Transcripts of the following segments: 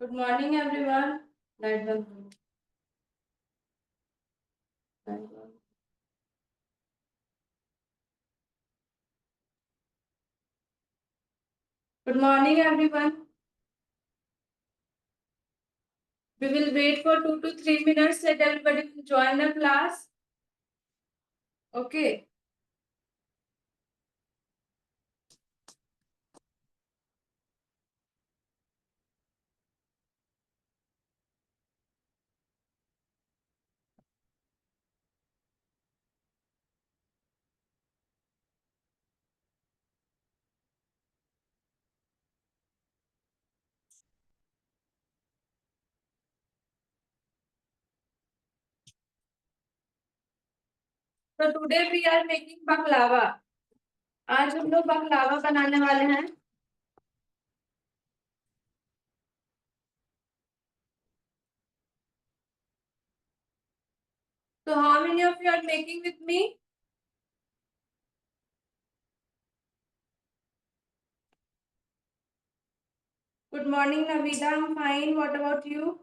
Good morning, everyone. Light bulb. Light bulb. Good morning, everyone. We will wait for 2 to 3 minutes. Let everybody join the class. Okay. So today we are making baklava. आज हम लोग baklava बनाने वाले हैं. So how many of you are making with me? Good morning, Navida. I'm fine. What about you?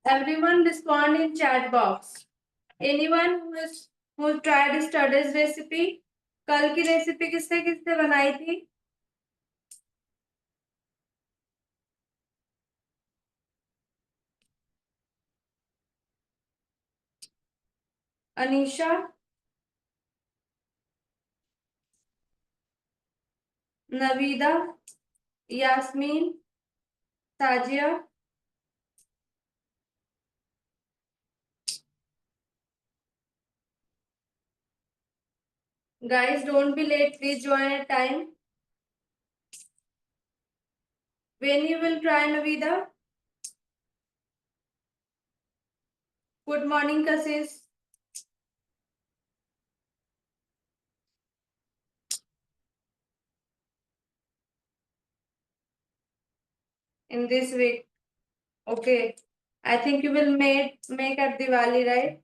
Everyone respond in chat box. Anyone who tried yesterday's recipe? कल की recipe किसने किसने बनाई थी? अनीशा, नवीदा, यास्मीन, ताजिया. Guys, don't be late. Please join at time. When you will try, Navida? Good morning, Kasis. In this week. Okay. I think you will make at Diwali, right?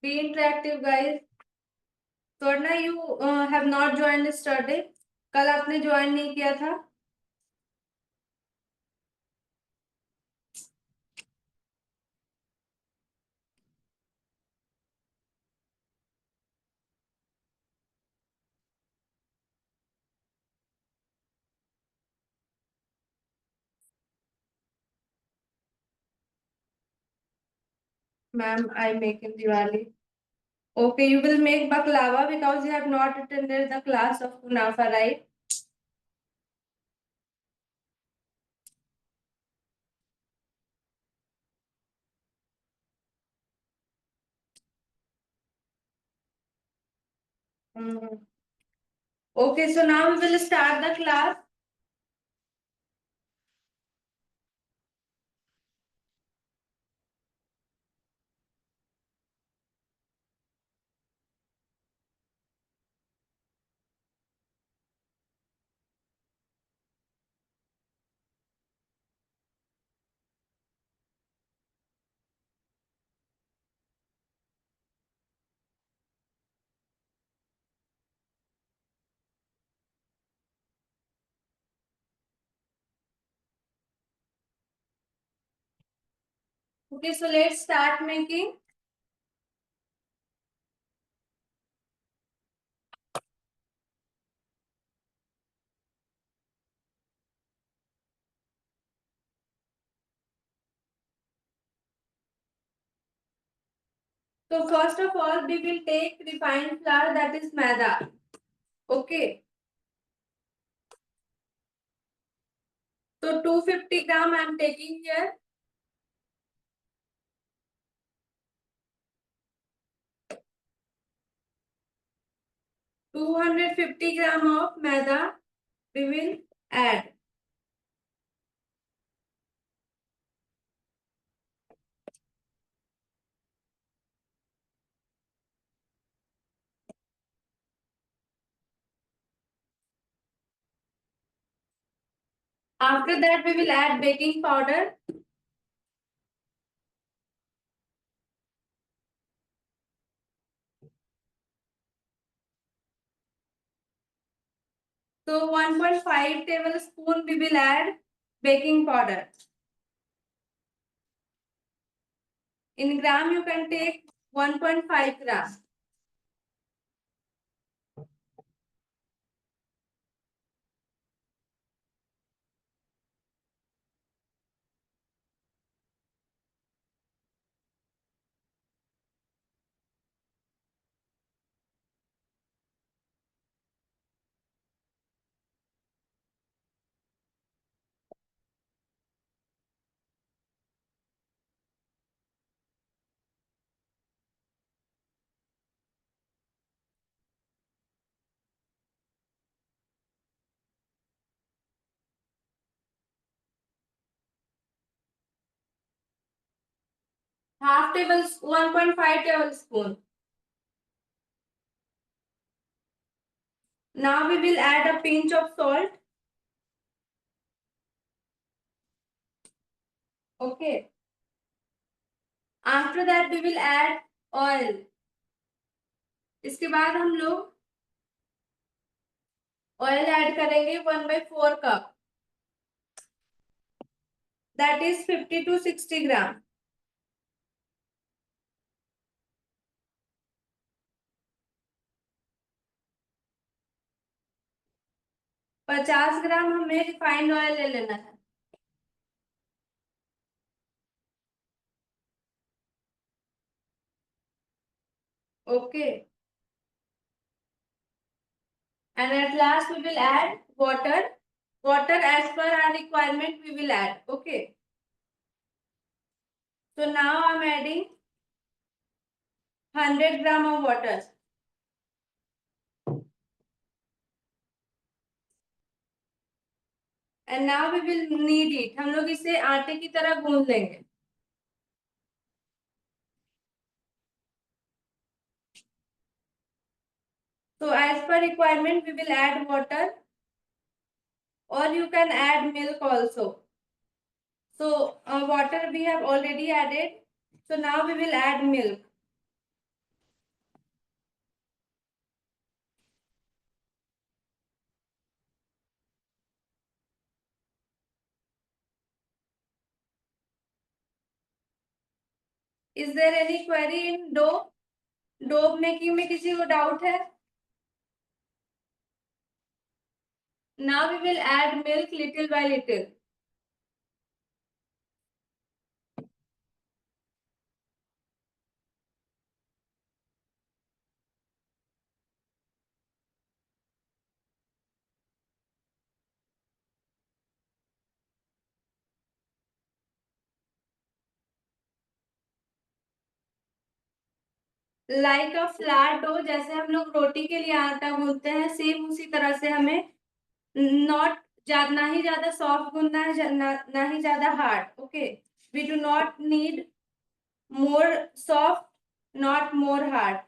Be interactive, guys. Swarna, you have not joined yesterday. कल आपने join नहीं किया था. Ma'am, I make in Diwali. Okay, you will make baklava because you have not attended the class of kunafa, right? Okay, so now we will start the class. Okay, so let's start making. So first of all, we will take refined flour, that is maida. Okay. So 250 gram I am taking here. 250 gram of maida we will add. After that, we will add baking powder. So 1.5 tablespoon we will add baking powder. In gram, you can take 1.5 gram. Half table, 1.5 tablespoon. Now we will add a pinch of salt. Okay. After that we will add oil. इसके बाद हम लोग oil add करेंगे 1/4 cup. That is 50 to 60 gram. पचास ग्राम हमें refined oil ले लेना है. Okay. And at last we will add water. Water as per our requirement we will add. Okay. So now I'm adding 100 gram of water. And now we will knead it. हम लोग इसे आटे की तरह गूंद लेंगे. So as per requirement we will add water, or you can add milk also. So water we have already added. So now we will add milk. Is there any query in dough? Dough making में किसी को doubt है? Now we will add milk little by little. Like a flat dough, जैसे हम लोग रोटी के लिए आटा गूंथते हैं, सेम उसी तरह से हमें not ना ही ज्यादा सॉफ्ट गूंदना है, ना ही ज्यादा hard. Okay. We do not need more soft, not more hard.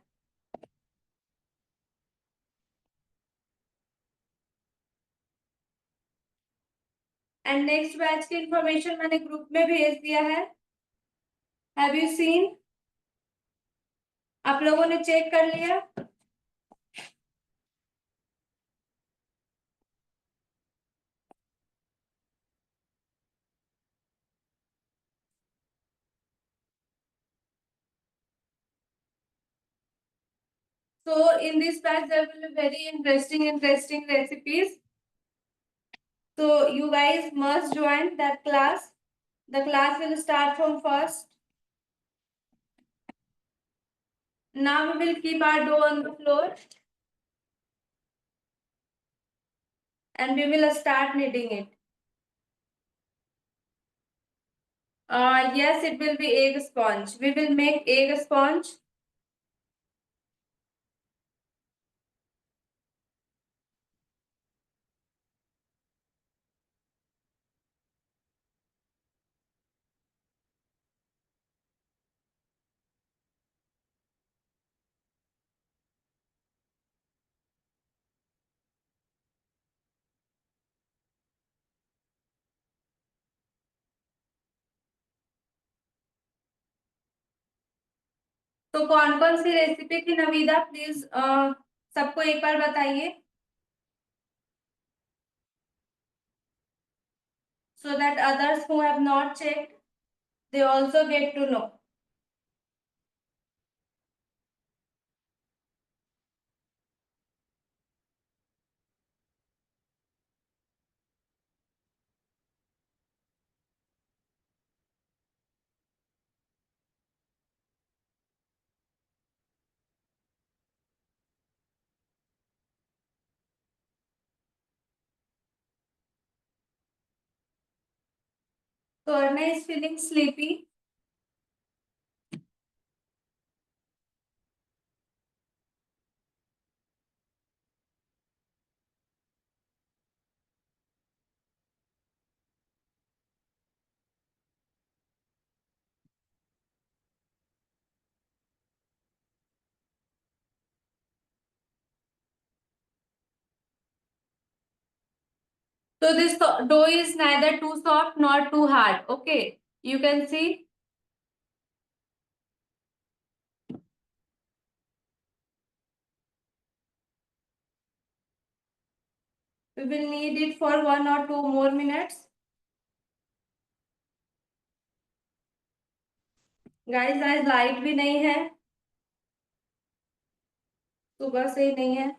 And next batch की इंफॉर्मेशन मैंने ग्रुप में भेज दिया है. Have you seen? आप लोगों ने चेक कर लिया? So in this batch there will be very interesting recipes. So you guys must join that class. The class will start from first. Now we will keep our dough on the floor and we will start kneading it. Yes, it will be egg sponge. We will make egg sponge. तो कौन कौन सी recipe थी Navida, please सबको एक बार बताइए, so that others who have not checked, they also get to know. So Arna is feeling sleepy. So this dough is neither too soft nor too hard. Okay, you can see. We will knead it for 1 or 2 more minutes. Guys, आज light भी नहीं है, सुबह से ही नहीं है.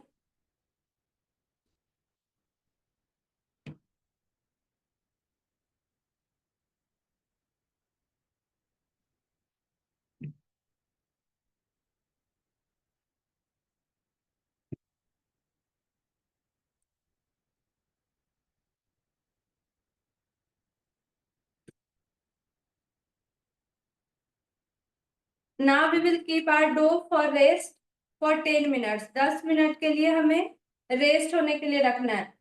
Now we will keep our dough for rest for 10 minutes. 10 minute के लिए हमें रेस्ट होने के लिए रखना है.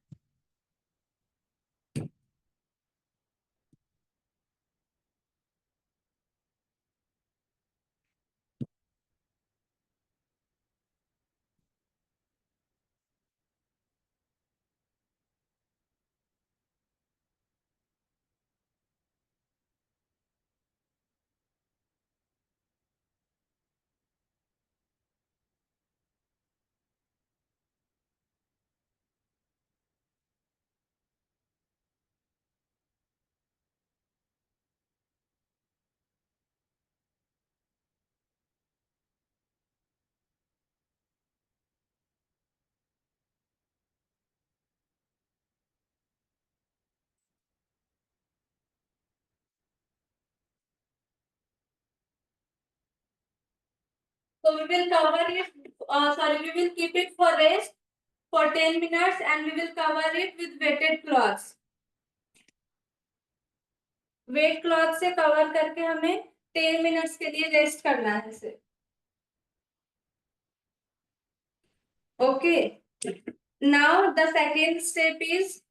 So we will cover it, we will keep it for rest for 10 minutes and we will cover it with wetted cloths. Wet cloth से cover करके हमें 10 मिनट्स के लिए रेस्ट करना है इसे. Okay. Now the second step is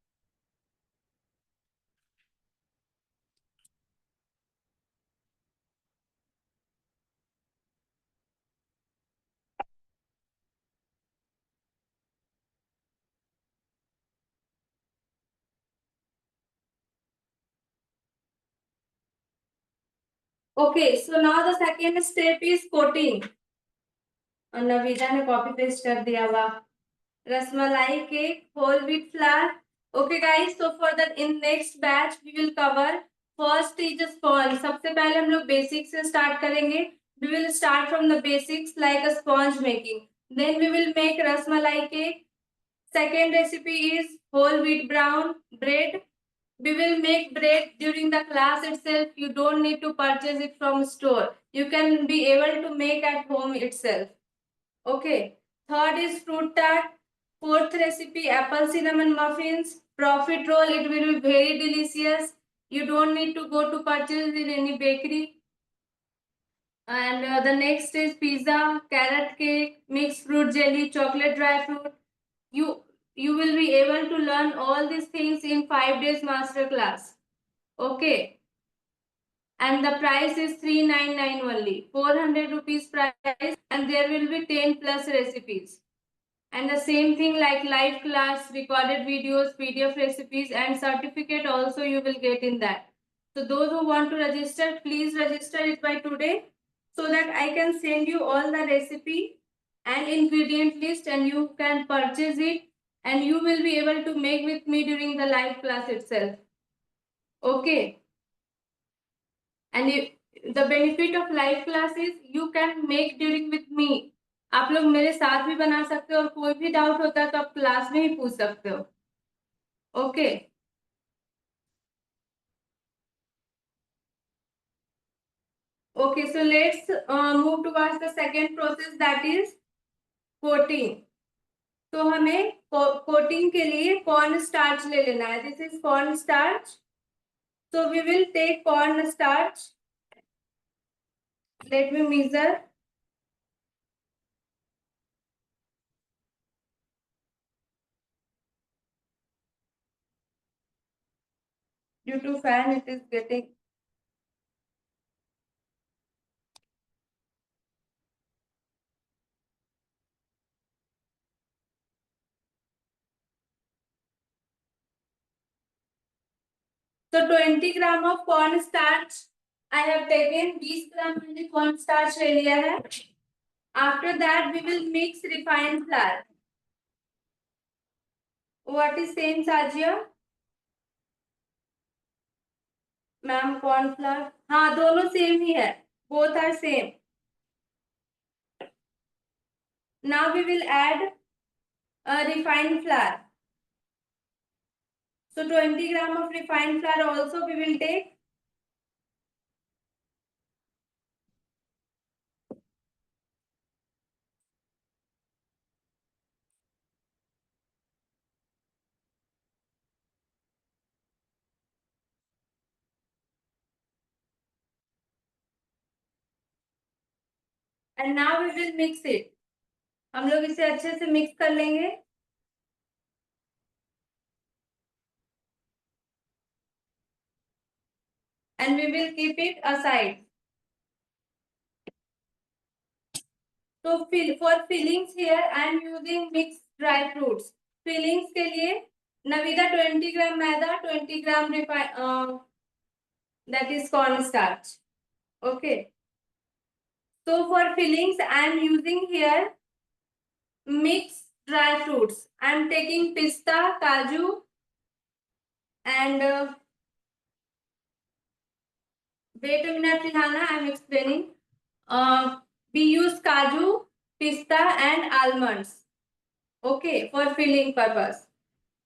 okay. So now the second step is coating. Navida ने copy paste कर दिया. वाह. Rasmalai cake, whole wheat flour. Okay guys, so for the in next batch we will cover first is sponge. सबसे पहले हम लोग basic से start करेंगे. We will start from the basics like a sponge making. Then we will make rasmalai cake. Second recipe is whole wheat brown bread. We will make bread during the class itself. You don't need to purchase it from store. You can be able to make at home itself. Okay. Third is fruit tart. Fourth recipe, apple cinnamon muffins. Profit roll. It will be very delicious. You don't need to go to purchase in any bakery. And the next is pizza, carrot cake, mixed fruit jelly, chocolate dry fruit. You you will be able to learn all these things in 5 days master class. Okay. And the price is 399 only. 400 rupees price, and there will be 10 plus recipes. And the same thing like live class, recorded videos, PDF recipes, and certificate also you will get in that. So those who want to register, please register it by today so that I can send you all the recipe and ingredient list and you can purchase it and you will be able to make with me during the live class itself. Okay. And the benefit of live class is you can make during with me. आप लोग मेरे साथ भी बना सकते हो और कोई भी डाउट होता है तो आप क्लास में ही पूछ सकते हो. Okay. Okay, so let's move towards the second process, that is coating. तो हमें कोटिंग के लिए कॉर्न स्टार्च ले लेना है. This is corn starch. So we will take corn starch. Let me measure. Due to fan, it is getting. So 20 gram of corn starch I have taken. 20 gram मैंने corn starch ले लिया है. After that we will mix refined flour. What is same, Sajia? Ma'am corn flour. हाँ दोनों same ही है. Both are same. Now we will add refined flour. So 20 gram of refined flour also we will take. And now we will mix it. हम लोग इसे अच्छे से mix कर लेंगे. And we will keep it aside. So for fillings here I am using mixed dry fruits. Fillings के लिए नविदा 20 gram maida, 20 gram that is corn starch. Okay. So for fillings I am using here mixed dry fruits. I am taking pista, kaju, and wait a minute, Rihanna, I am explaining. We use kaju, pista, and almonds. Okay, for filling purpose.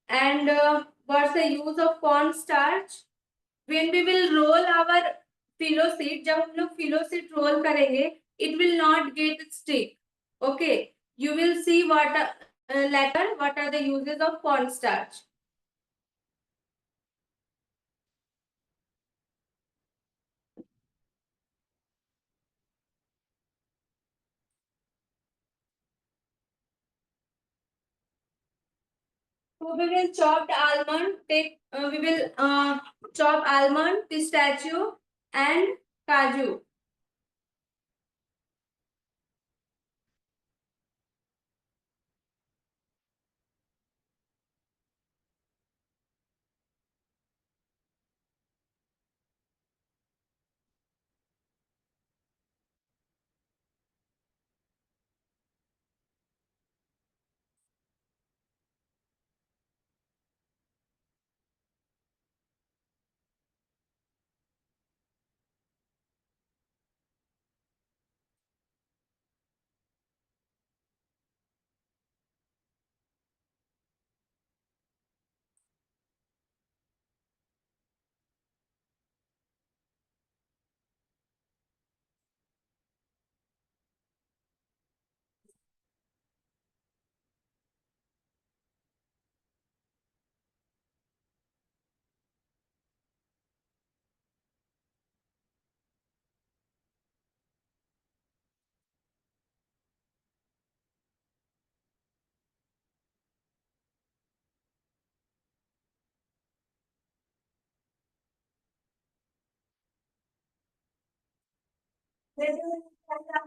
And what's the use of corn starch? When we will roll our filo seed, जब हम लोग filo seed roll करेंगे, it will not get stick. Okay, you will see what later what are the uses of corn starch. So we will chopped almond. We will chop almond, pistachio, and kaju.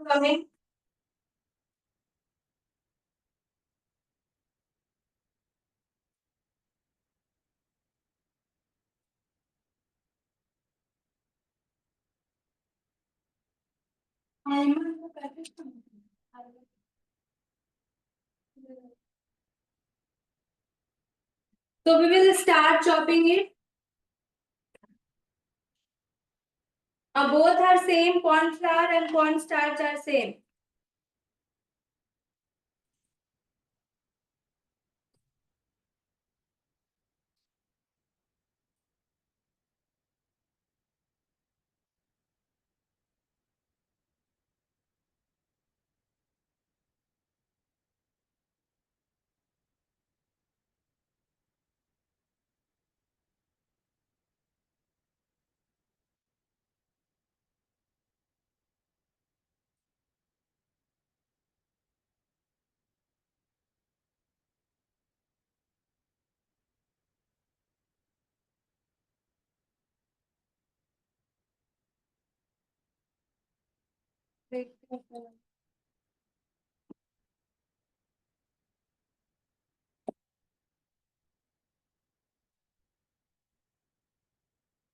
coming. So we will start chopping it. Both are same, corn flour and corn starch are same.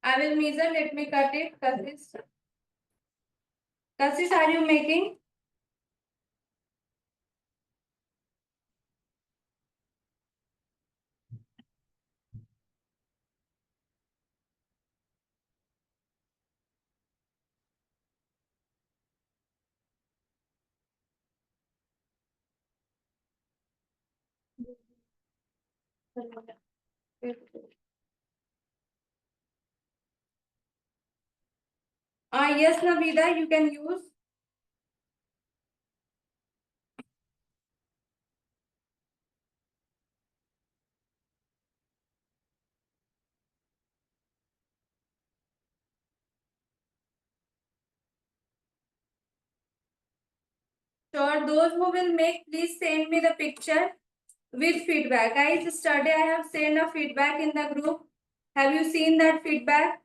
I will measure. Let me cut it. Kassis, are you making? Yes, Navida, you can use. Sure, those who will make, please send me the picture with feedback. Guys, yesterday I have sent a feedback in the group. Have you seen that feedback?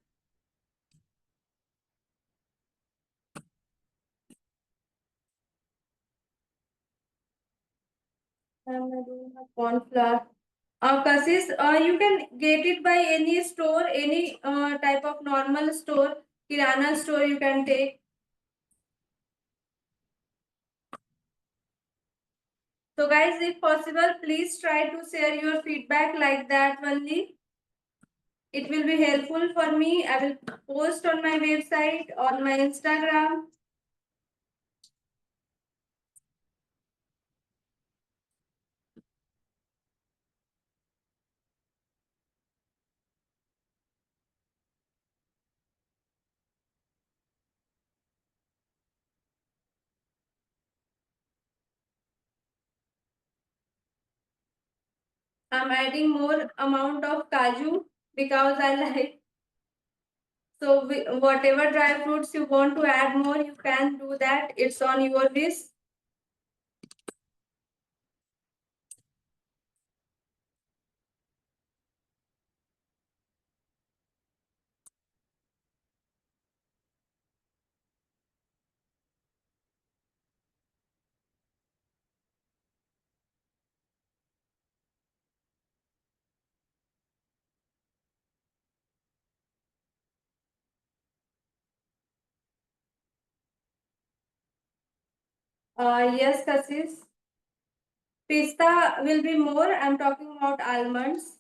Corn flour. Kassis, you can get it by any store, any type of normal store, kirana store you can take. So guys, if possible, please try to share your feedback like that only. It will be helpful for me. I will post on my website, on my Instagram. I'm adding more amount of kaju because I like. So whatever dry fruits you want to add more, you can do that. It's on your wish. Yes, Kassis. Pista will be more. I'm talking about almonds.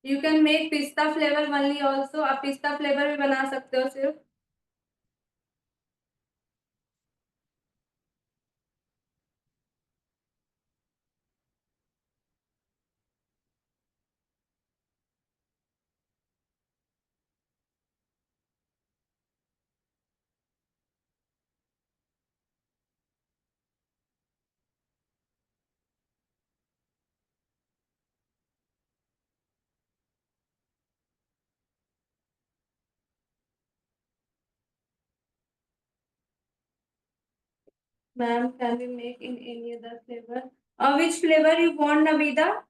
You can make pista flavor only also. आप pista flavor भी बना सकते हो सिर्फ. Ma'am, can we make in any other flavor? Which flavor you want, Navida?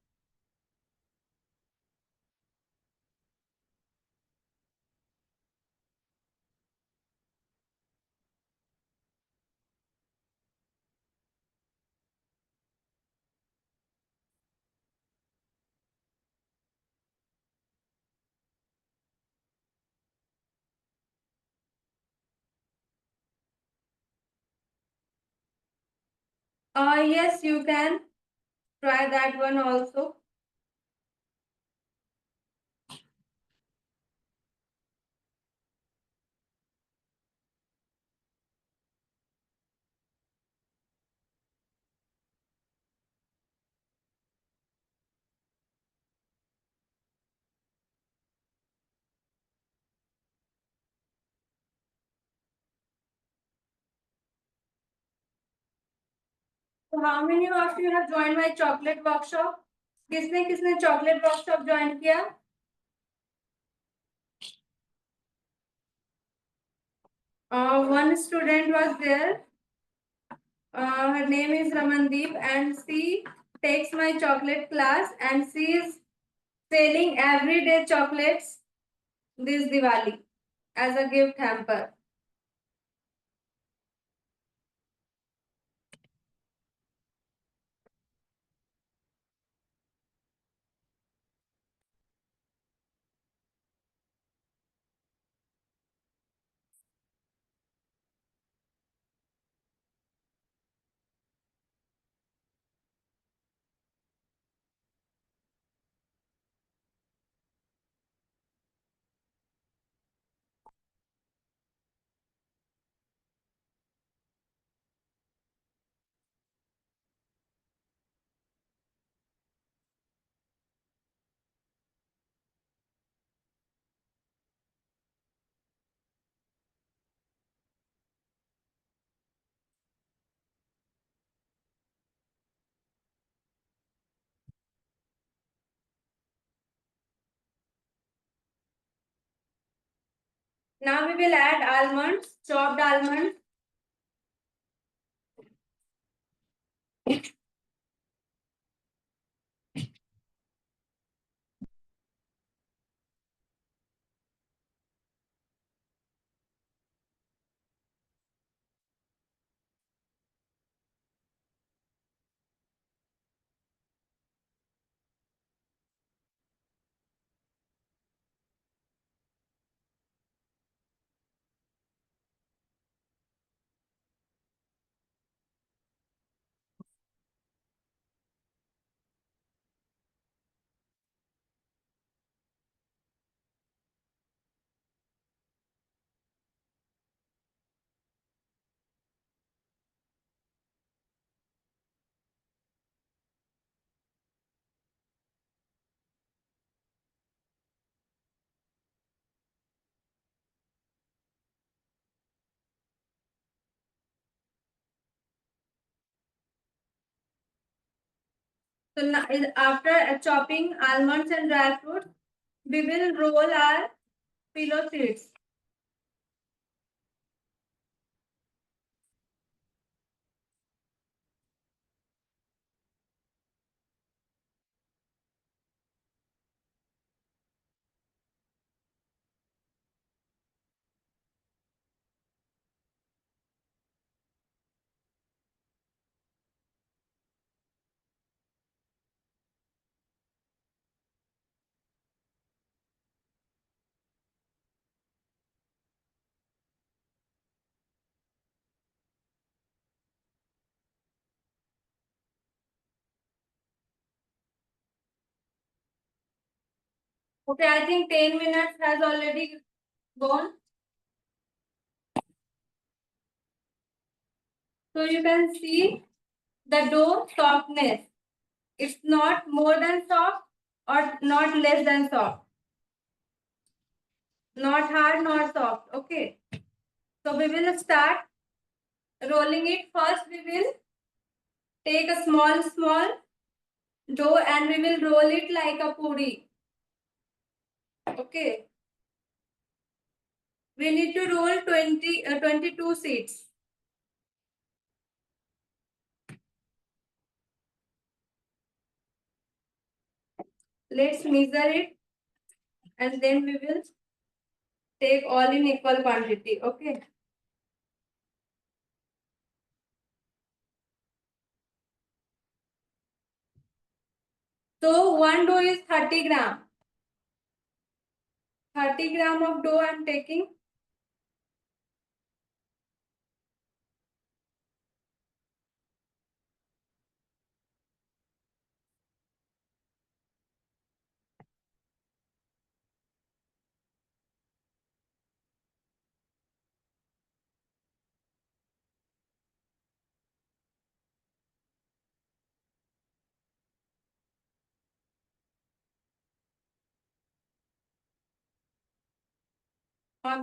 Yes, you can try that one also. So how many of you have joined my chocolate workshop? किसने किसने chocolate workshop join किया? One student was there. Her name is Ramandeep, and she takes my chocolate class, and she is selling everyday chocolates this Diwali as a gift hamper. Now we will add almonds, chopped almonds. So now, after chopping almonds and dry fruits, we will roll our pillow seeds. Okay, I think 10 minutes has already gone. So you can see the dough softness. It's not more than soft or not less than soft. Not hard, not soft. Okay. So we will start rolling it. First, we will take a small dough and we will roll it like a puri. Okay. We need to roll 22 seeds. let's measure it and then we will take all in equal quantity. Okay. So one dough is 30 gram. 30 gram of dough I am taking.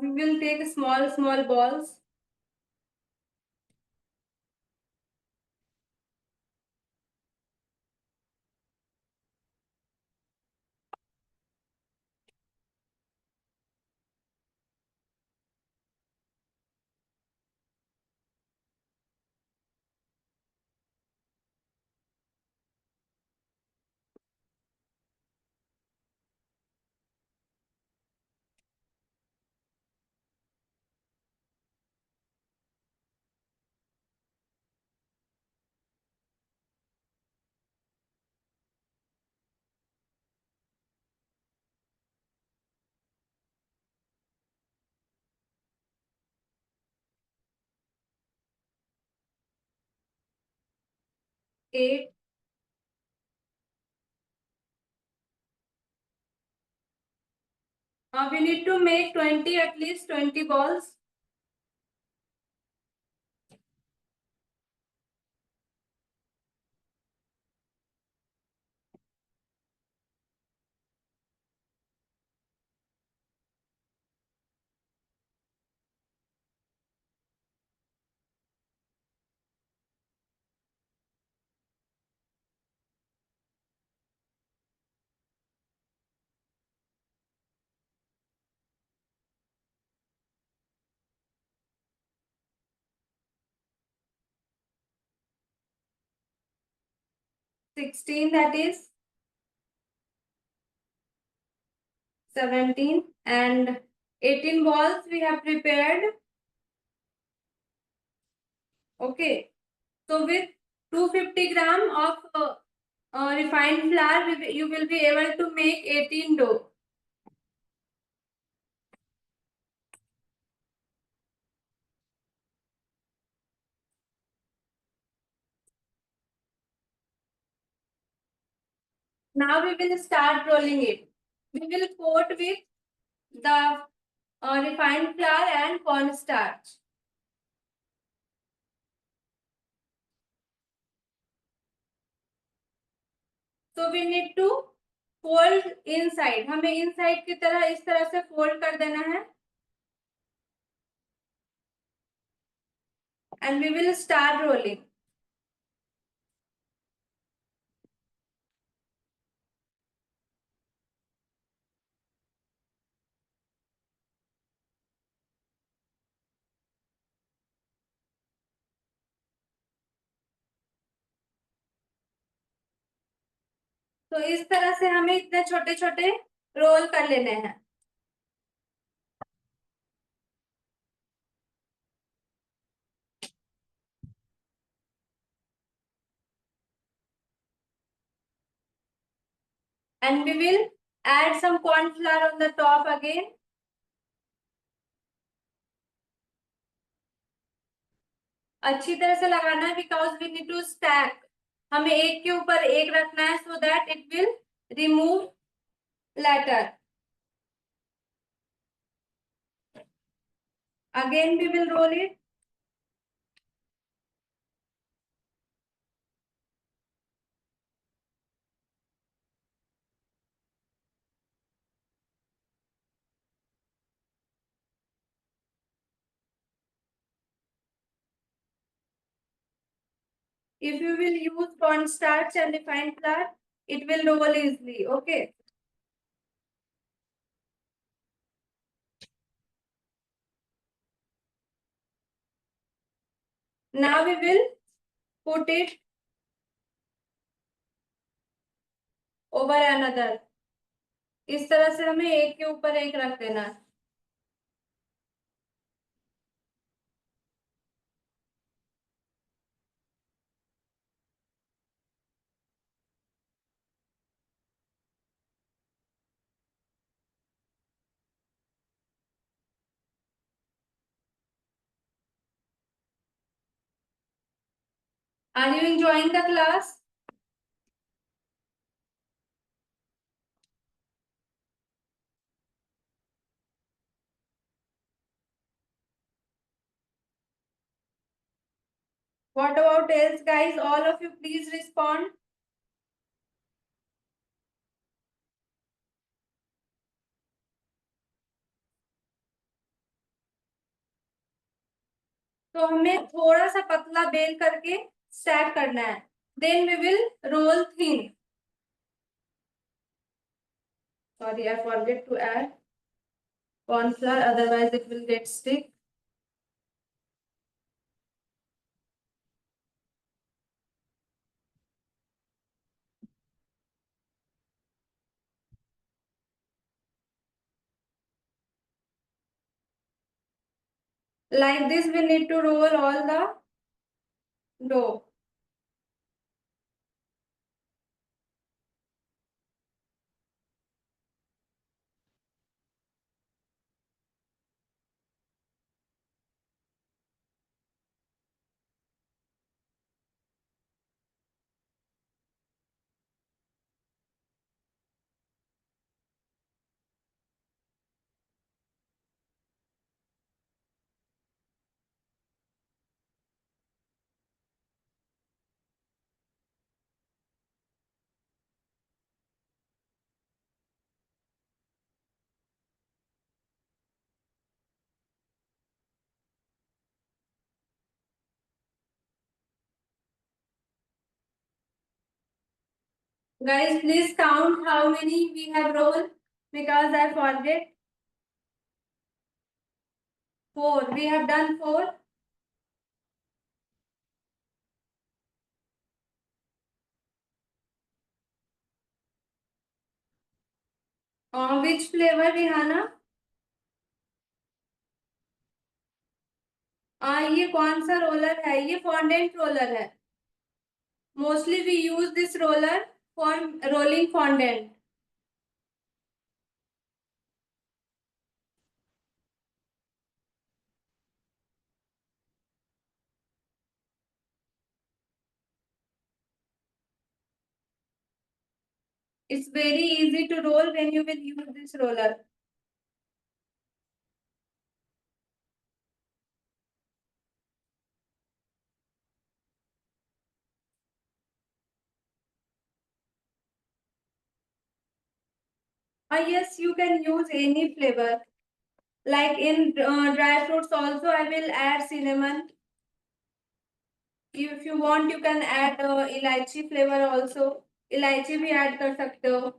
We will take small balls. Eight. We need to make 20, at least 20 balls. Sixteen, that is 17, and 18 balls we have prepared. Okay. So with 250 gram of refined flour, you will be able to make 18 dough. Now we will start rolling it. We will coat with the refined flour and cornstarch. So we need to fold inside. हमें inside की तरह इस तरह से fold कर देना है. And we will start rolling. तो इस तरह से हमें इतने छोटे छोटे रोल कर लेने हैं. And we will add some corn flour on the top again. अच्छी तरह से लगाना है because we need to stack. हमें एक के ऊपर एक रखना है so that it will remove later. Again we will roll it. If you will use cornstarch and refined flour, it will roll easily. Okay. Now we will put it over another. इस तरह से हमें एक के ऊपर एक रख देना है। Are you enjoying the class? What about else, guys? All of you, please respond. तो हमें थोड़ा सा पतला बेल करके स्टैक करना है। Then we will roll thin. Sorry, I forget to add corn flour, otherwise it will get stick. Like this, we need to roll all the dough. Guys, please count how many we have rolled because I forget. 4. We have done 4. Which flavor, Rihanna? ये कौन सा roller है? ये fondant roller है। Mostly we use this roller for rolling fondant. It's very easy to roll when you will use this roller. Yes, you can use any flavor. Like in dry fruits also, I will add cinnamon. If you want, you can add इलायची flavor also. इलायची भी add कर सकते हो.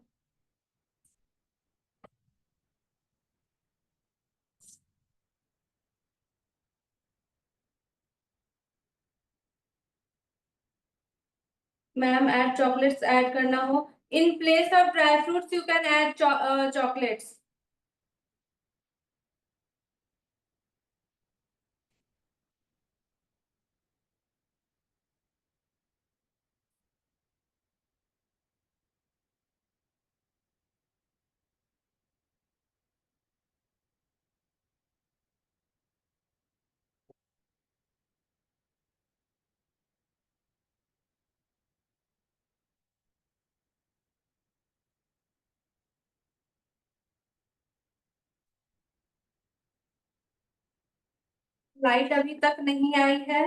Ma'am add chocolates add करना हो. In place of dry fruits, you can add chocolates. Light अभी तक नहीं आई है.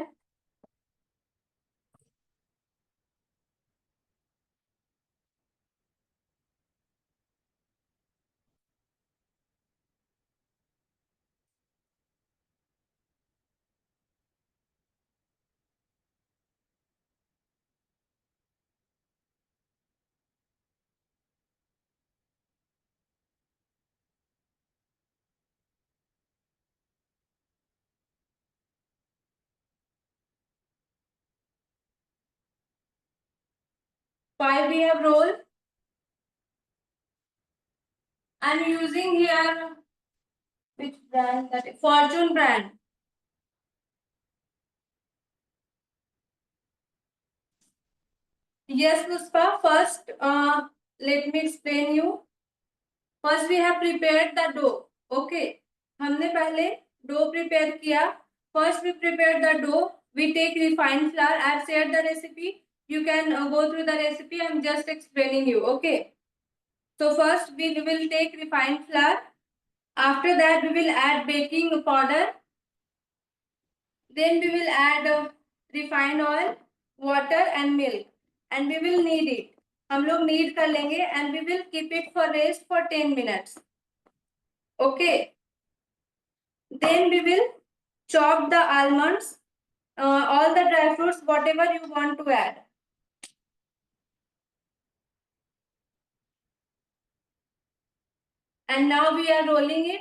5 we have rolled. I'm using here which brand, that is Fortune brand. Yes, Puspa. First, let me explain you. First, we have prepared the dough. Okay. हमने पहले dough prepare किया. First, we prepared the dough. We take refined flour. I have shared the recipe. You can go through the recipe. I'm just explaining you. Okay. So first, we will take refined flour. After that, we will add baking powder. Then we will add refined oil, water and milk, and we will knead it. हम लोग knead कर लेंगे and we will keep it for rest for 10 minutes. Okay. Then we will chop the almonds, all the dry fruits, whatever you want to add. And now we are rolling it.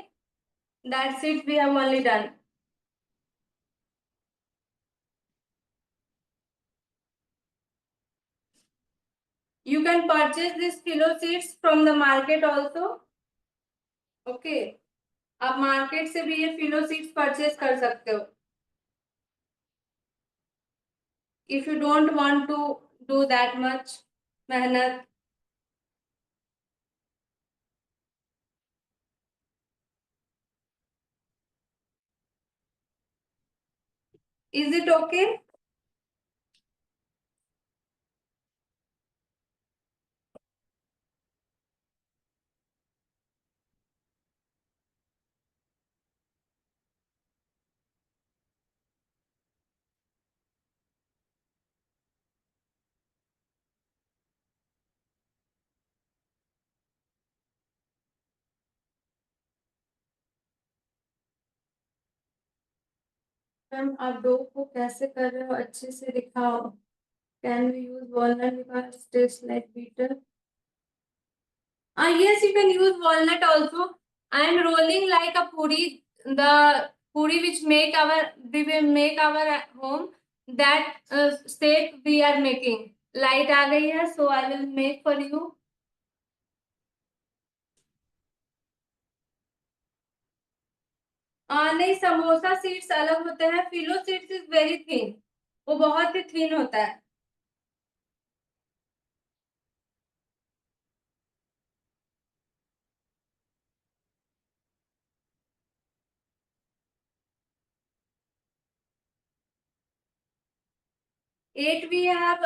That's it. We have only done. You can purchase these filo seeds from the market also. Okay. आप market से भी ये फिलो seeds purchase कर सकते हो. If you don't want to do that much मेहनत. Is it okay? Ma'am आप dough को कैसे कर रहे हो अच्छे से दिखाओ. Can we use walnut because it tastes like bitter? Yes, you can use walnut also. I am rolling like a puri. The puri which we will make our at home. That shape we are making. Light आ गई है, so I will make for you. नहीं, samosa seeds अलग होते हैं. फिलो seeds is very thin. वो बहुत ही thin होता है. Eight we have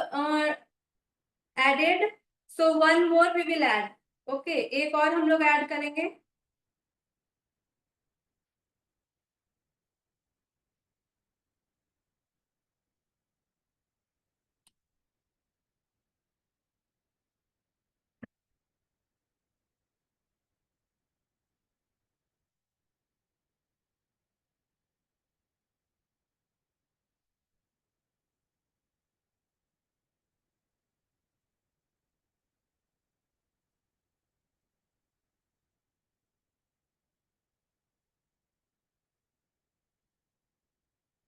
added, so one more we will add. Okay, एक और हम लोग ऐड करेंगे.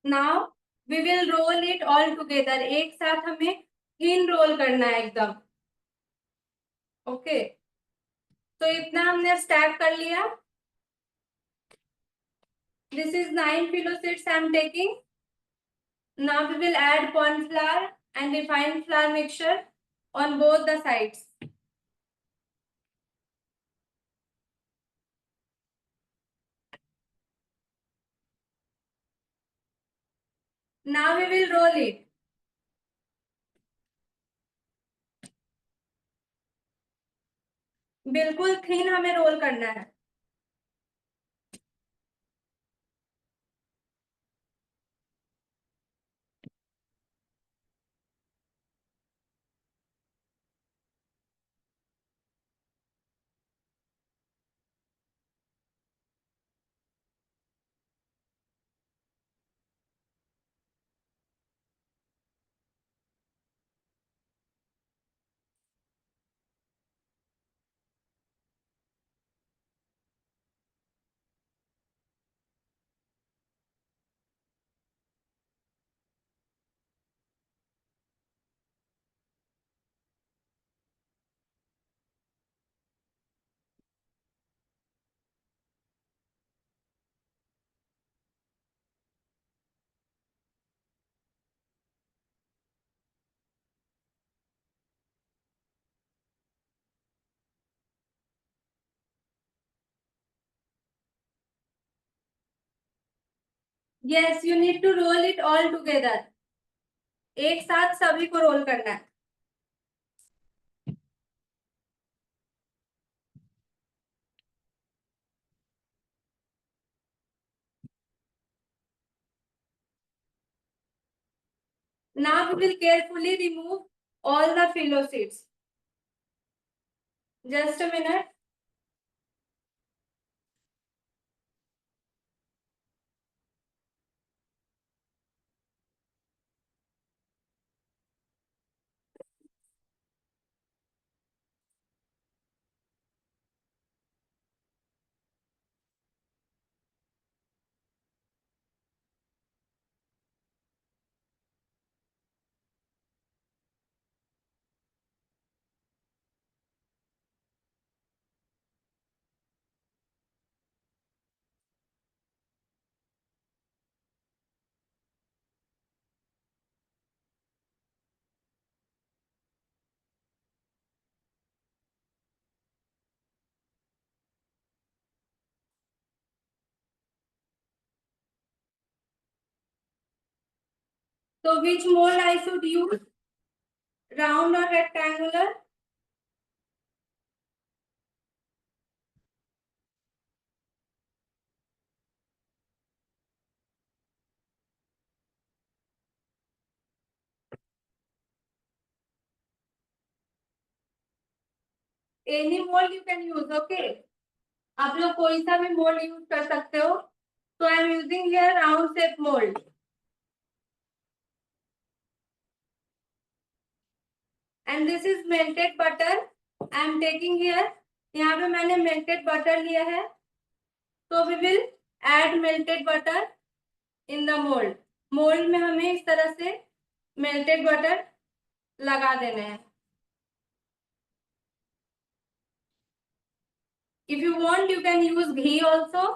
Now we will roll it all together. एक साथ हमें thin roll करना है एकदम. ओके. तो इतना हमने स्टैक कर लिया. This is 9 kilo seeds I am taking. Now we will add corn flour and refined flour mixture on both the sides. Now we will roll it. बिल्कुल थिन हमें रोल करना है. Yes, you need to roll it all together. एक साथ सभी को role करना है। Now we will carefully remove all the filo seeds. Just a minute. So which mold I should use? Round or rectangular? Any mold you can use, okay? आप लोग कोई सा भी मोल्ड यूज कर सकते हो। So I am using here round shape mold. And this is melted butter. I am taking here. यहाँ पे मैंने melted butter लिया है। So we will add melted butter in the mold. Mould में हमें इस तरह से melted butter लगा देना है। If you want, you can use ghee also.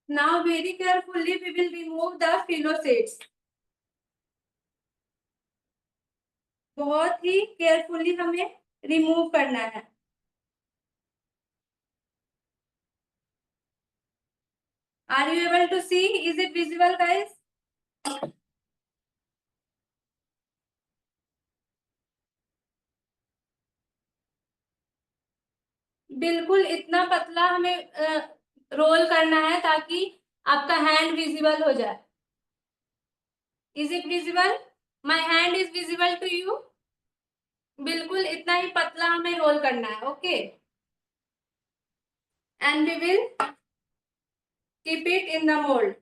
Now very carefully we will remove the filo seeds. बहुत ही केयरफुली हमें रिमूव करना है। Are you able to see? Is it visible, guys? बिल्कुल इतना पतला हमें रोल करना है ताकि आपका हैंड विजिबल हो जाए। Is it visible? My hand is visible to you? बिल्कुल इतना ही पतला हमें रोल करना है, okay? And we will keep it in the mould.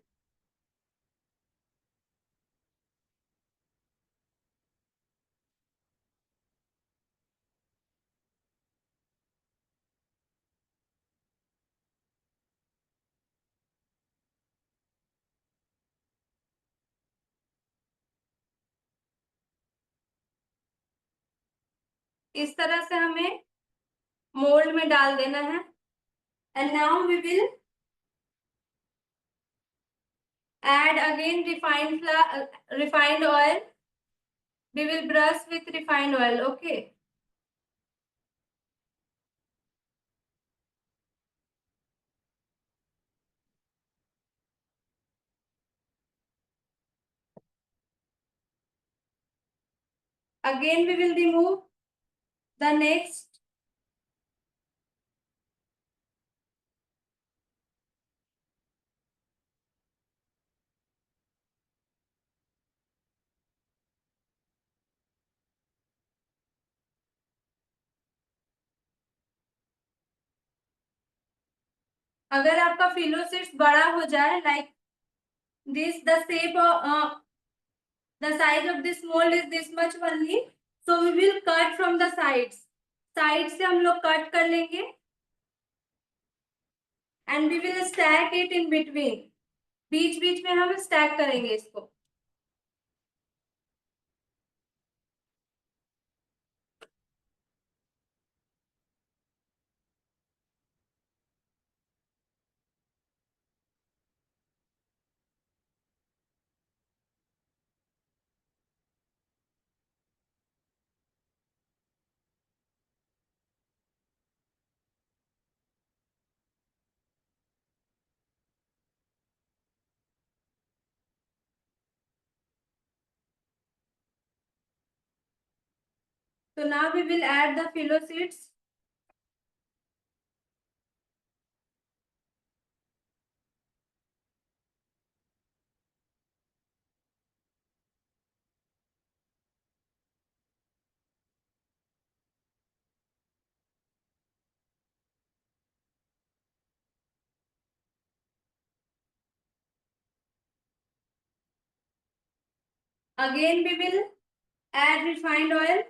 इस तरह से हमें मोल्ड में डाल देना है। And now we will add again refined oil. We will brush with refined oil, okay? Again we will remove the next. अगर आपका फिलो सीड्स बड़ा हो जाए like this, the shape of the size of this mold is this much only, so we will cut from the sides. Side से हम लोग cut कर लेंगे and we will stack it in between. बीच बीच में हम स्टैक करेंगे इसको। So now we will add the phyllo seeds. Again we will add refined oil.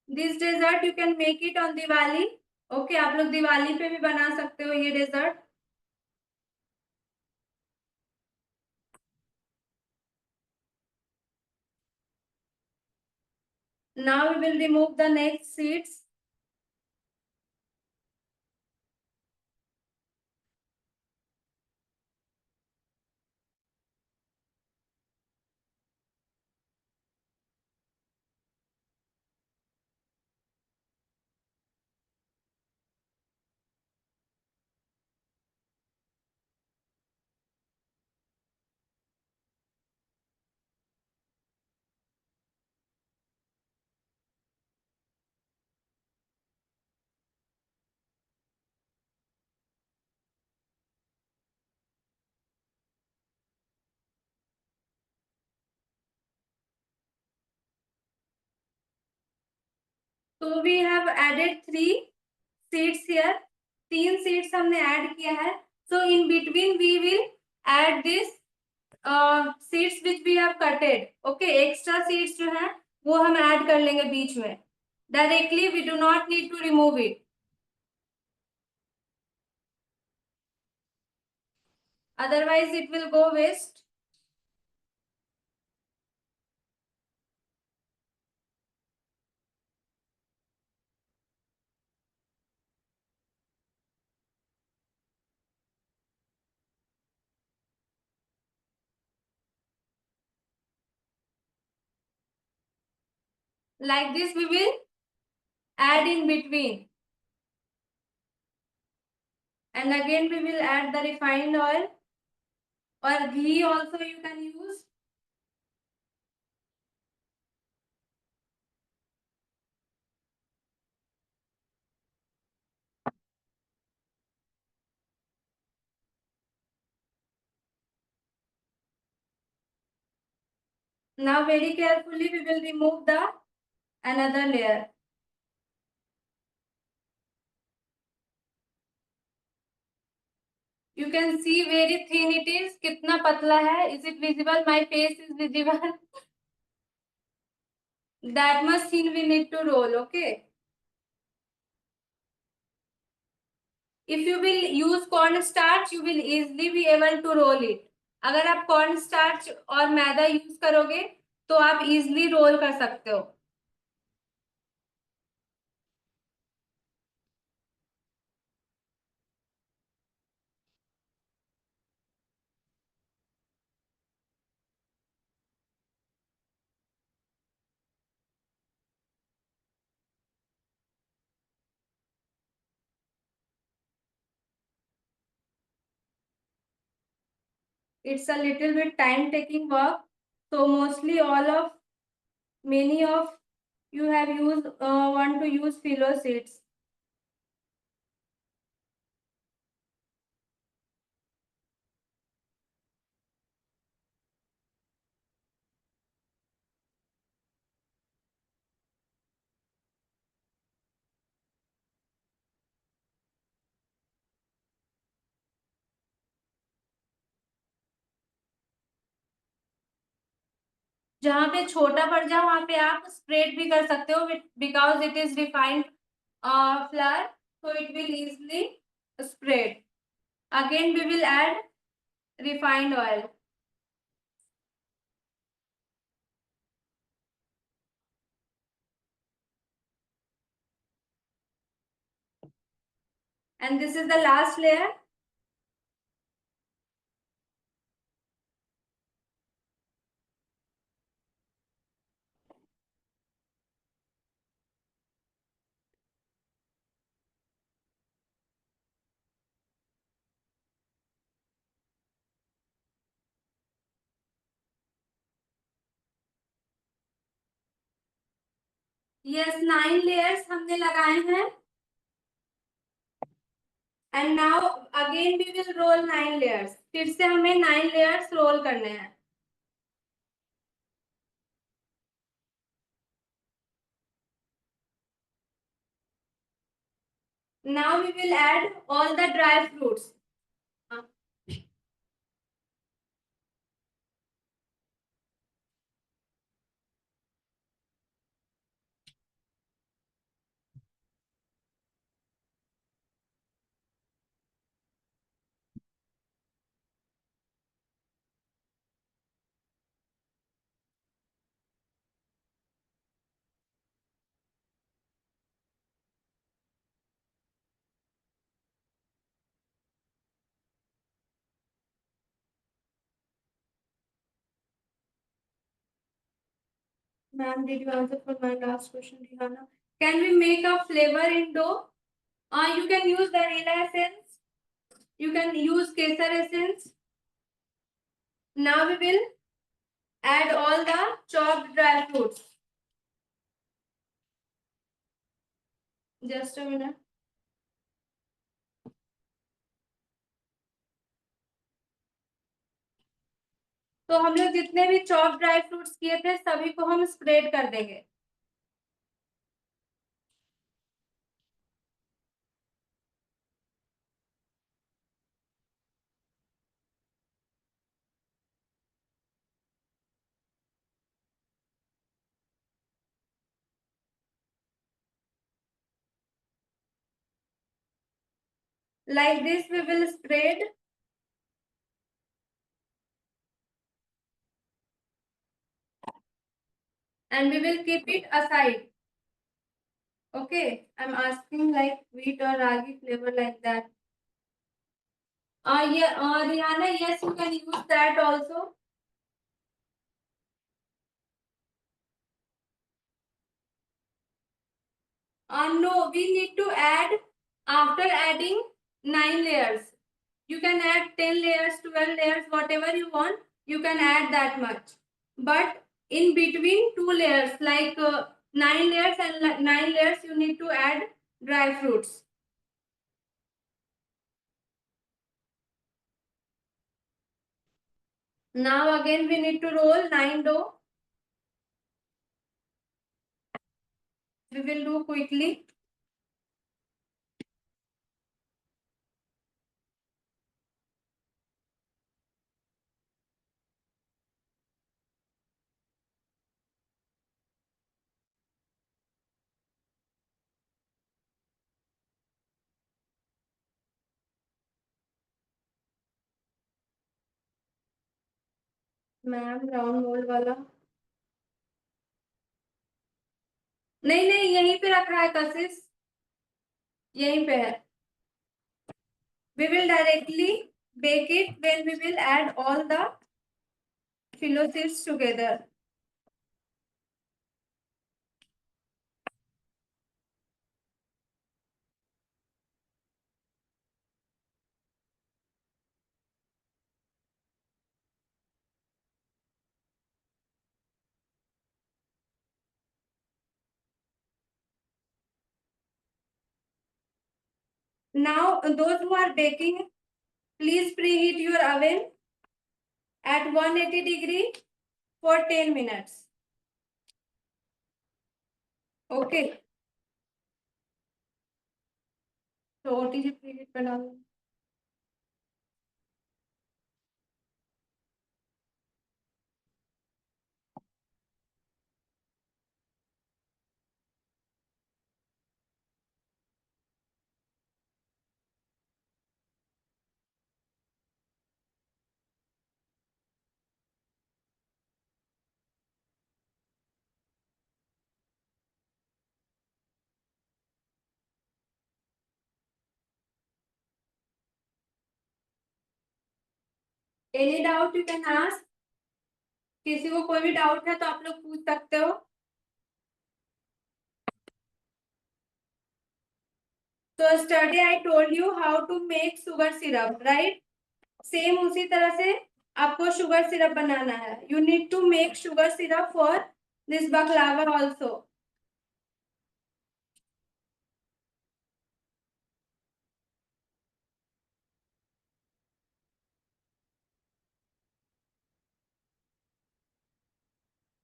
This dessert you can make it on Diwali. Okay, आप लोग दिवाली पे भी बना सकते हो ये desert. Now we will remove the next seeds. So we have added 3 seeds here. 3 seeds हमने add किया है. So in between we will add this seeds which we have cutted. Okay, extra seeds जो है वो हम add कर लेंगे बीच में. Directly we do not need to remove it. Otherwise it will go waste. Like this we will add in between. And again we will add the refined oil or ghee also you can use. Now very carefully we will remove the another layer. You can see very thin it is. कितना पतला है? Is it visible? My face is visible. That much thin we need to roll. Okay. If you will use corn starch, you will easily be able to roll it. अगर आप corn starch और मैदा use करोगे तो आप easily roll कर सकते हो. It's a little bit time taking work. So mostly many of you have used want to use phyllo seeds. जहाँ पे छोटा पड़ जाए वहां पे आप स्प्रेड भी कर सकते हो because it is refined flour so it will easily spread. Again we will add refined oil. And this is the last layer. Yes 9 layers हमने लगाए हैं and now again we will roll 9 layers. फिर से हमें 9 layers role करने हैं। Now we will add all the dry fruits. Ma'am, did you answer for my last question, Rihanna? Can we make a flavor in dough? You can use vanilla essence. You can use kesar essence. Now we will add all the chopped dry fruits. Just a minute. तो हम लोग जितने भी chop dry fruits किए थे सभी को हम स्प्रेड कर देंगे। Like this we will spread and we will keep it aside. Okay, I'm asking like wheat or ragi flavor like that. Yeah, Rihanna, yes, you can use that also. No, we need to add after adding 9 layers. You can add 10 layers, 12 layers, whatever you want. You can add that much. But in between 2 layers, like 9 layers and 9 layers, you need to add dry fruits. Now again we need to roll 9 dough. We will do quickly. Ma'am round mould वाला नहीं नहीं यहीं पे रखा है कशिश, यहीं पे है। We will directly bake it when we will add all the phyllo seeds together. Now those who are baking, please preheat your oven at 180 degree for 10 minutes. Okay. तो OTG preheat पे डालो। Any doubt you can ask. किसी को कोई भी doubt है तो आप लोग पूछ सकते हो। So yesterday I told you how to make sugar syrup, right? Same उसी तरह से आपको शुगर सिरप बनाना है। You need to make sugar syrup for this baklava also.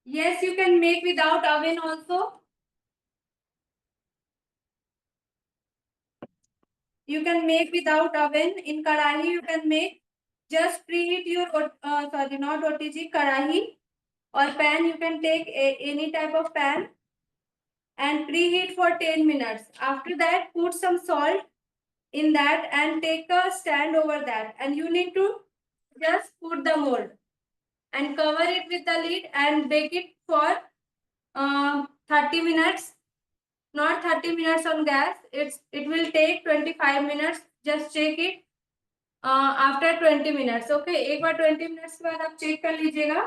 Yes, you can make without oven also. You can make without oven. In karahi, you can make. Just preheat your sorry, not OTG, karahi or pan. You can take any type of pan and preheat for 10 minutes. After that, put some salt in that and take a stand over that. And you need to just put the mold and cover it with the lid and bake it for 30 minutes. Not 30 minutes on gas. It will take 25 minutes. Just check it after 20 minutes. Okay, एक बार 20 minutes के बाद आप check कर लीजिएगा.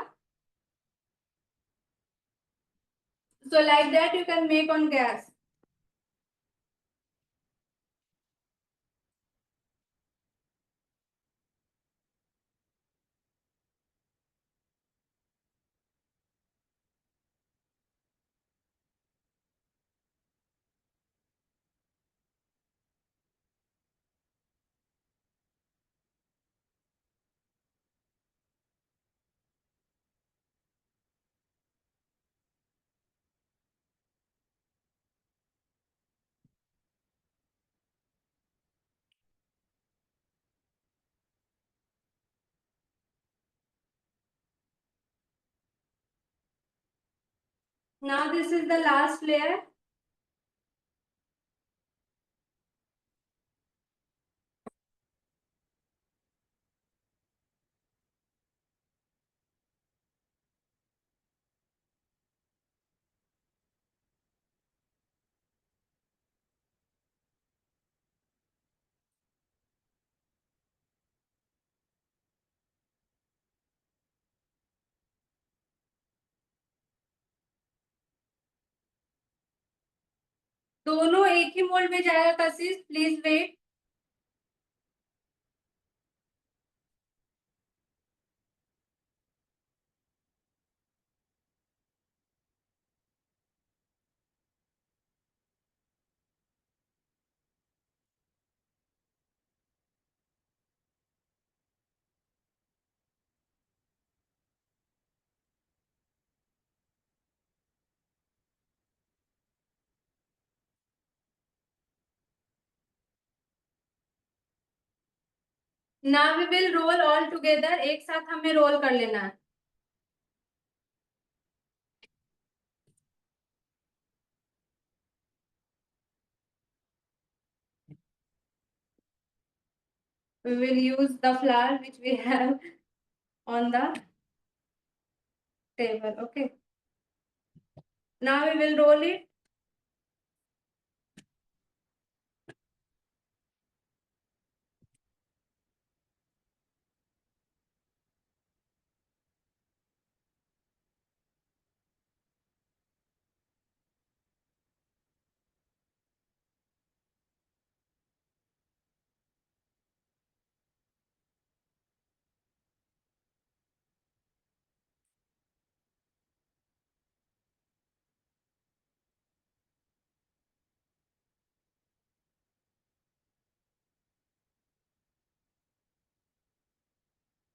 So like that you can make on gas. Now this is the last layer. दोनों एक ही mould में जाएगा Kashish. Please wait. Now we will roll all together. एक साथ हमें रोल कर लेना है. We will use the flour which we have on the table. Okay. Now we will roll it.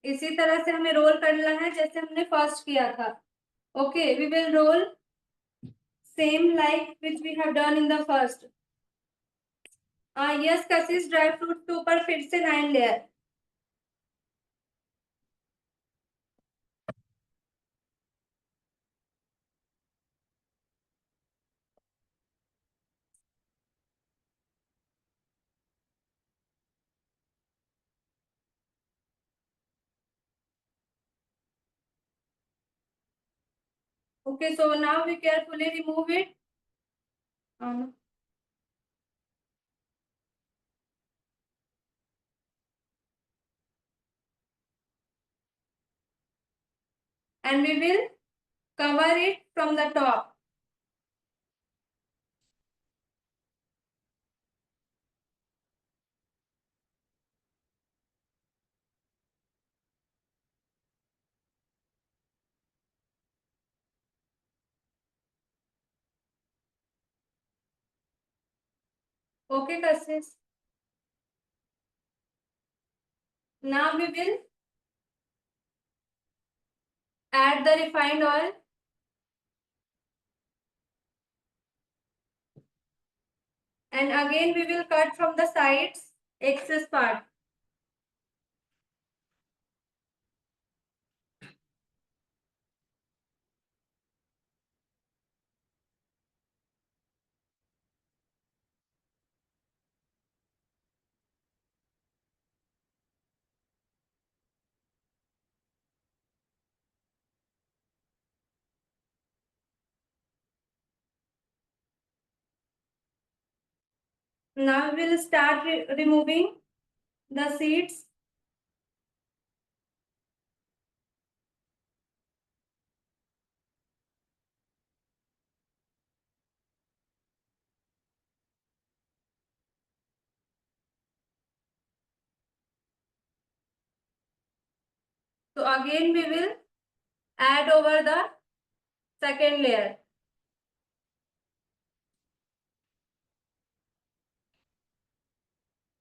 इसी तरह से हमें रोल करना है जैसे हमने फर्स्ट किया था. Okay, we will roll same like which we have done in the first. Yes, Kashish dry fruit के ऊपर फिर से 9 layer. Okay, so now we carefully remove it. And we will cover it from the top. Okay, Kassis. Now we will add the refined oil. And again we will cut from the sides excess part. Now we will start removing the seeds. So again we will add over the second layer.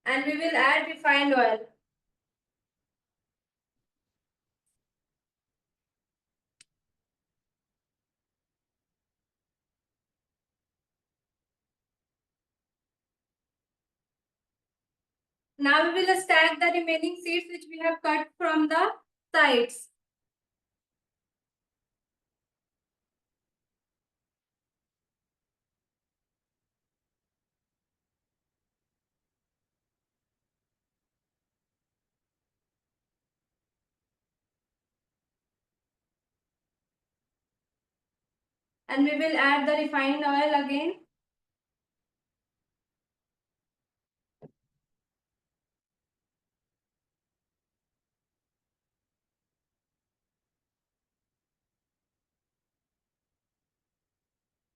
And we will add refined oil. Now we will stack the remaining seeds which we have cut from the sides. And we will add the refined oil again.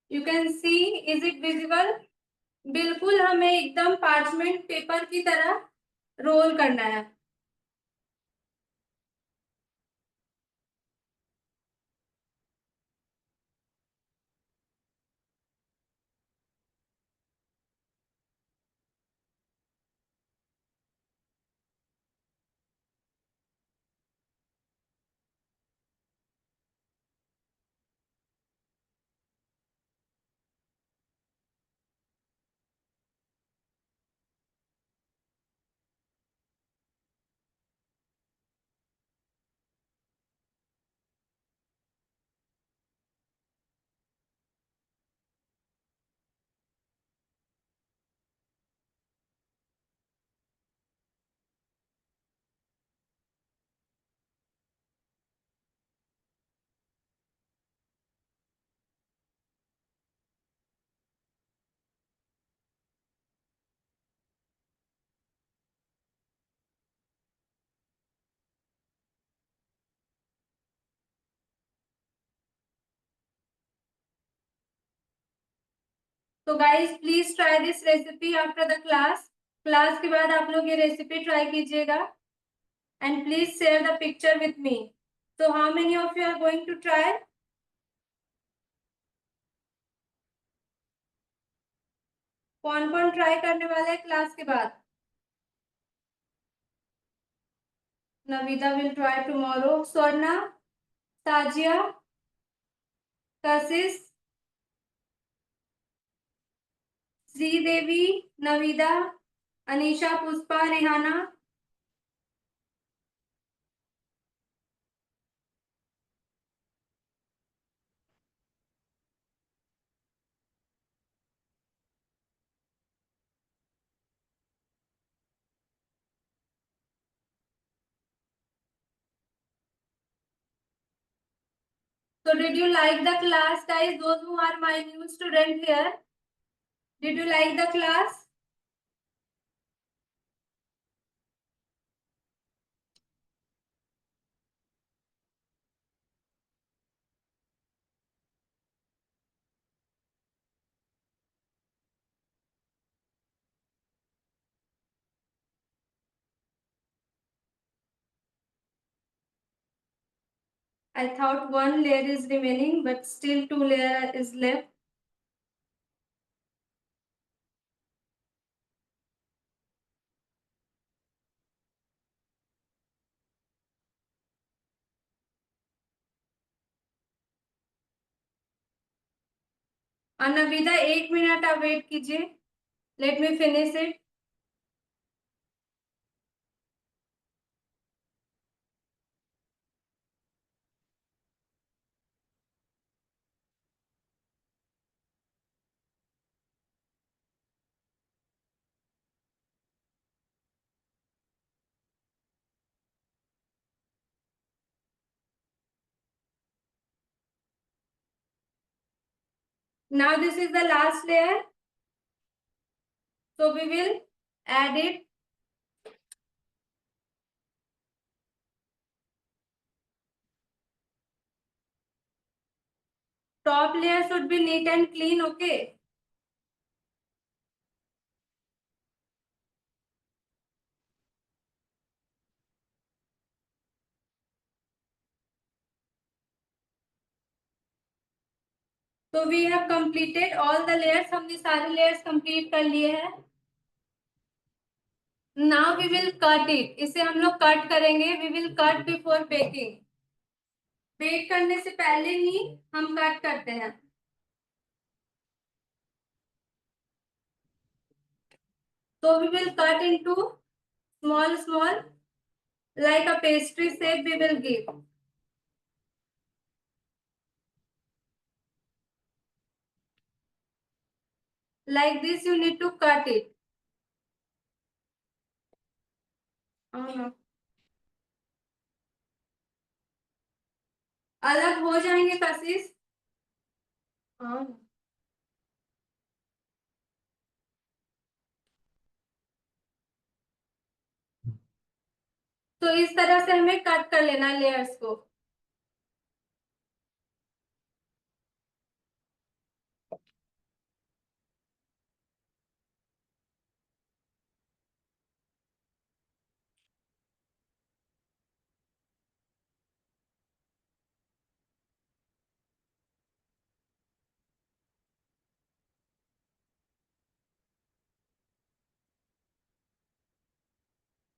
You can see, is it visible? बिल्कुल हमें एकदम parchment paper की तरह role करना है. तो guys please try this recipe after the class. Class के बाद आप लोग ये रेसिपी ट्राई कीजिएगा. And please share the picture with me. So how many of you are going to try? कौन कौन ट्राई करने वाले हैं क्लास के बाद? Navita will try tomorrow. Swarna, Tajia, Kasis, Devi, Navida, Anisha, Puspa, Rehana. So did you like the class, guys? Those who are my new student here, did you like the class? I thought one layer is remaining, but still two layer is left. नविदा 1 minute आप wait कीजिए. Let me finish it. Now this is the last layer. So we will add it. Top layer should be neat and clean, okay? तो we have completed all the layers, हमने सारे layers complete कर लिए हैं. Now we will cut it. इसे हम लोग cut करेंगे. We will cut before baking. Bake करने से पहले ही हम कट करते हैं. तो we will cut into small small like a pastry shape we will give. Like this you need to cut it. अलग हो जाएंगे कशिश. हाँ. तो इस तरह से हमें कट कर लेना है लेयर्स को.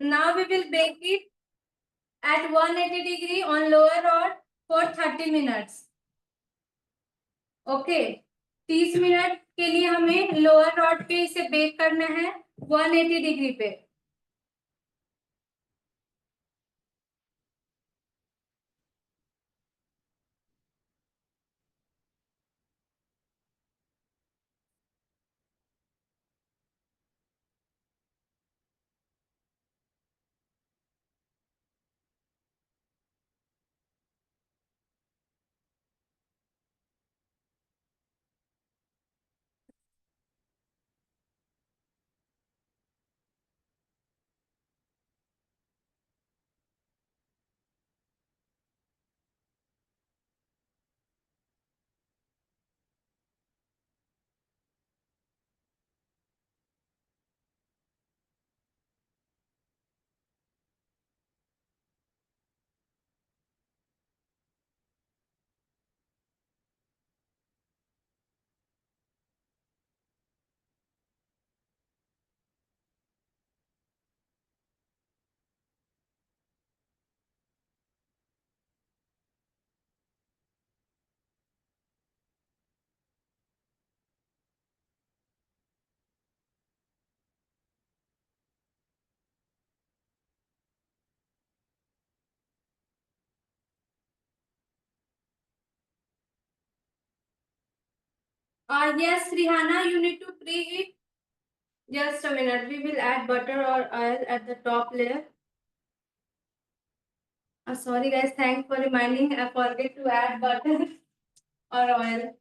Now we will bake it at 180 degree on lower rod for 30 minutes. Okay. 30 minute के लिए हमें लोअर रॉड पे इसे बेक करना है 180 डिग्री पे. Yes, Rihanna, you need to preheat. Just a minute. We will add butter or oil at the top layer. Sorry guys, thanks for reminding. I forget to add butter or oil.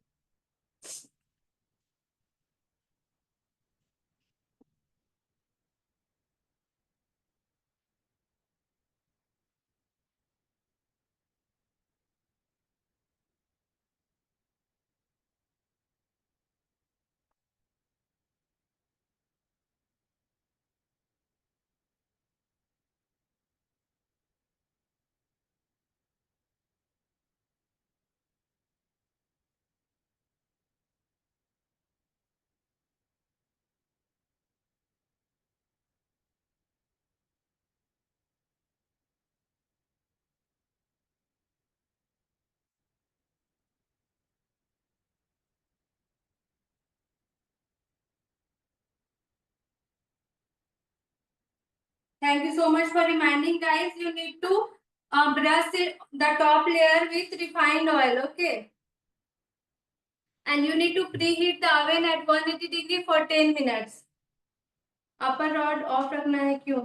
Thank you so much for reminding, guys. You need to brush the top layer with refined oil, okay? And you need to preheat the oven at 180 degree for 10 minutes. Upper rod of रखना है क्यों?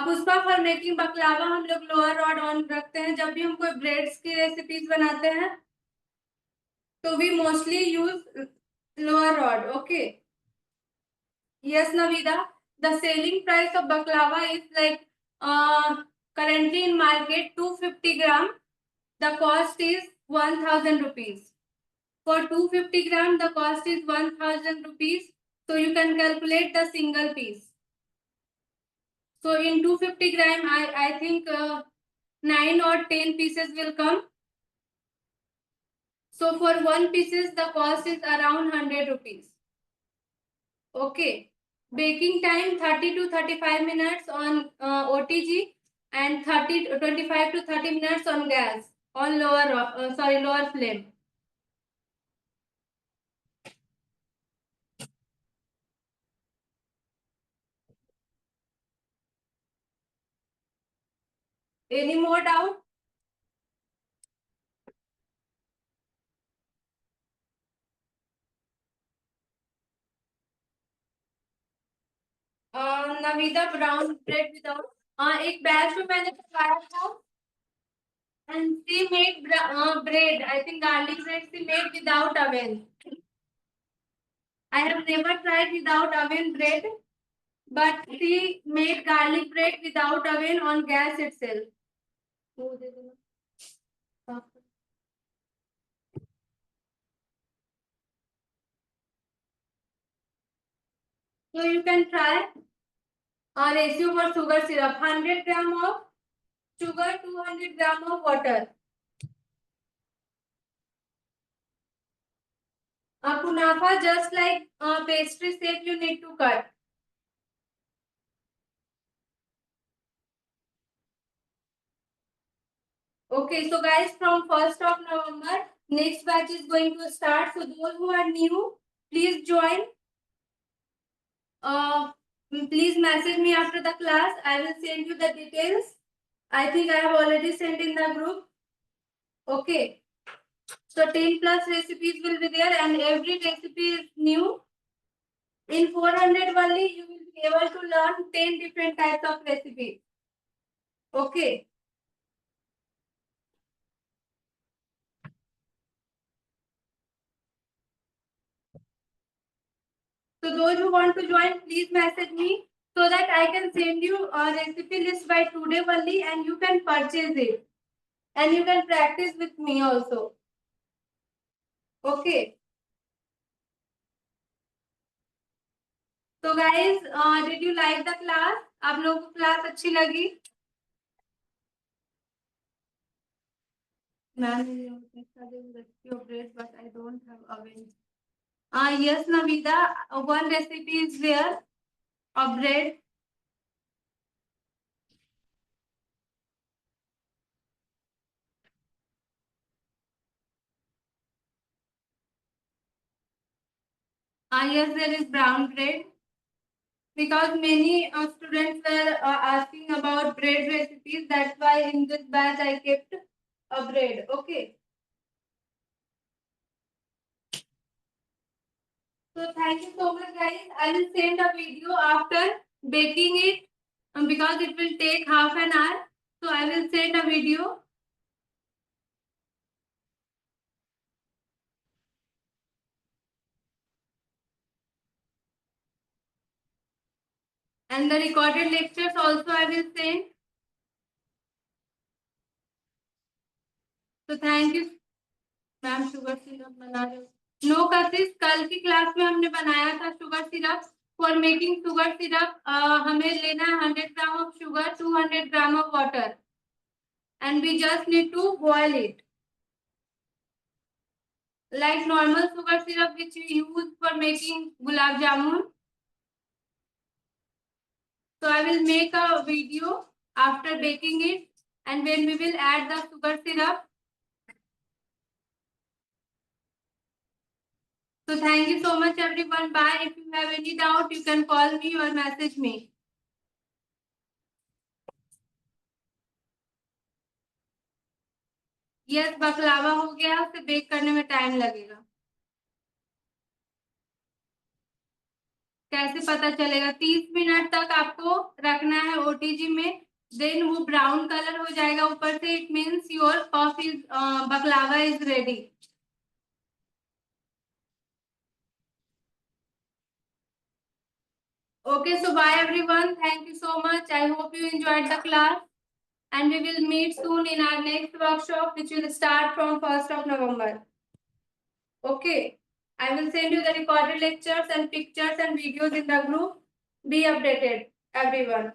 Pushpa for making बकलावा हम लोग lower rod on रखते हैं जब भी हम कोई ब्रेड्स की रेसिपीज बनाते हैं, तो we mostly use lower rod, okay? Yes, Navida. The selling price of baklava is like currently in market 250 gram. The cost is 1000 rupees. For 250 gram, the cost is 1000 rupees. So you can calculate the single piece. So in 250 gram, I think 9 or 10 pieces will come. So for one pieces, the cost is around 100 rupees. Okay. Baking time 30 to 35 minutes on OTG and 25 to 30 minutes on gas on lower flame. Any more doubt? Naveeda brown bread without एक batch में मैंने पकाया था and she made bread. I think garlic bread she made without oven. I have never tried without oven bread, but she made garlic bread without oven on gas itself. So you can try. Ratio for sugar syrup: 100 gram of sugar, 200 gram of water. Kunafa, just like pastry shape, you need to cut. Okay, so guys, from 1st of November, next batch is going to start. So those who are new, please join. Please message me after the class. I will send you the details. I think I have already sent in the group. Okay. So 10 plus recipes will be there and every recipe is new. In 400 only, you will be able to learn 10 different types of recipes. Okay. So those who want to join, please message me so that I can send you a recipe list by today only and you can purchase it. And you can practice with me also. Okay. So guys, did you like the class? आप लोगों को class अच्छी लगी? Ma'am, recipe of bread, but I don't have oven. Yes, Navida, one recipe is there of bread. Yes, there is brown bread. Because many students were asking about bread recipes, that's why in this batch I kept a bread. Okay. So thank you so much, guys. I will send a video after baking it because it will take half an hour. So I will send a video. And the recorded lectures also I will send. So thank you. Ma'am sugar syrup बना रहे हो? No कशिश, कल की class में हमने बनाया था sugar syrup. For making sugar syrup हमें लेना है 100 gram of sugar, 200 gram of water and we just need to boil it like normal sugar syrup which we use for making gulab jamun. So I will make a video after baking it and when we will add the sugar syrup. So thank you so much everyone. Bye. If you have any doubt, you can call me or message me. Yes, बकलावा हो गया, उसे bake करने में time लगेगा। कैसे पता चलेगा? 30 minute तक आपको रखना है ओटीजी में। देन वो ब्राउन कलर हो जाएगा ऊपर से, it means your coffee बकलावा is ready. Okay, so bye everyone. Thank you so much. I hope you enjoyed the class, and we will meet soon in our next workshop, which will start from 1st of November. Okay. I will send you the recorded lectures and pictures and videos in the group. Be updated, everyone.